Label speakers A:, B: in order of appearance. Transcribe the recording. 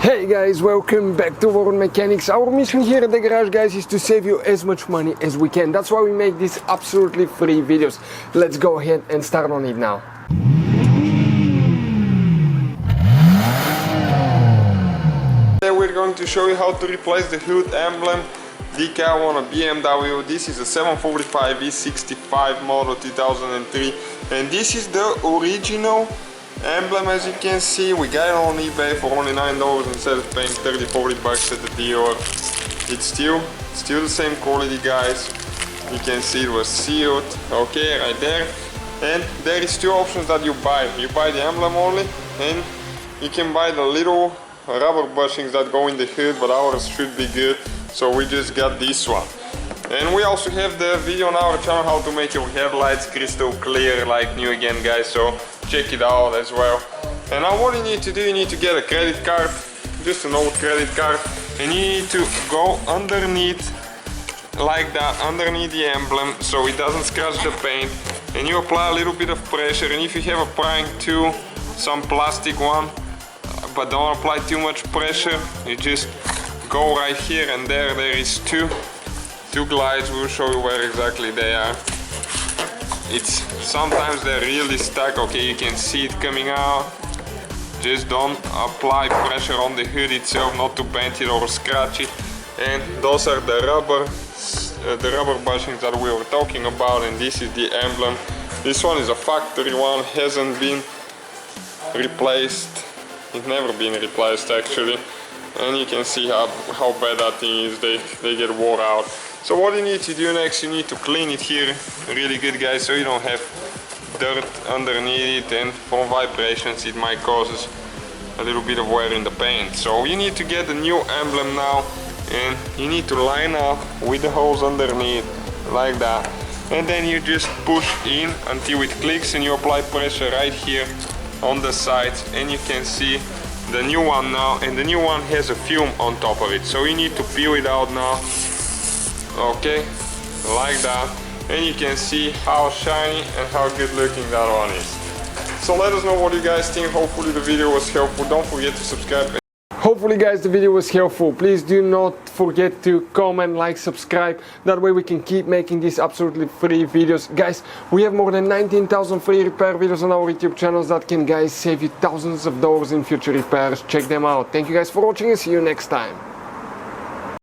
A: Hey guys, welcome back to World Mechanics. Our mission here at the garage, guys, is to save you as much money as we can. That's why we make these absolutely free videos. Let's go ahead and start on it now. Today we're going to show you how to replace the hood emblem decal on a BMW. This is a 745 V65 model 2003, and this is the original emblem. As you can see, we got it on eBay for only $9 instead of paying 30-40 bucks at the dealer. It's still the same quality, guys. You can see it was sealed, okay, right there. And there is two options that you buy. You buy the emblem only, and you can buy the little rubber bushings that go in the hood, but ours should be good, so we just got this one. And we also have the video on our channel how to make your headlights crystal clear like new again, guys, so check it out as well. And now what you need to do, you need to get a credit card, just an old credit card, and you need to go underneath like that, underneath the emblem, so it doesn't scratch the paint, and you apply a little bit of pressure. And if you have a prying tool, some plastic one, but don't apply too much pressure, you just go right here, and there is two glides. We'll show you where exactly they are. It's sometimes they're really stuck. Okay, you can see it coming out. Just don't apply pressure on the hood itself, not to paint it or scratch it. And those are the rubber bushings that we were talking about, and this is the emblem. This one is a factory one, hasn't been replaced. It's never been replaced actually. And you can see how bad that thing is. They get wore out. So what you need to do next, you need to clean it here really good, guys, so you don't have dirt underneath it, and from vibrations it might cause a little bit of wear in the paint. So you need to get the new emblem now, and you need to line up with the holes underneath like that, and then you just push in until it clicks, and you apply pressure right here on the sides, and you can see the new one now, and the new one has a film on top of it, so you need to peel it out now. Okay, like that, and you can see how shiny and how good looking that one is. So let us know what you guys think. Hopefully the video was helpful. Don't forget to subscribe. Hopefully, guys, the video was helpful. Please do not forget to comment, like, subscribe. That way we can keep making these absolutely free videos. Guys, we have more than 19,000 free repair videos on our YouTube channels that can, guys, save you thousands of dollars in future repairs. Check them out. Thank you guys for watching, and see you next time.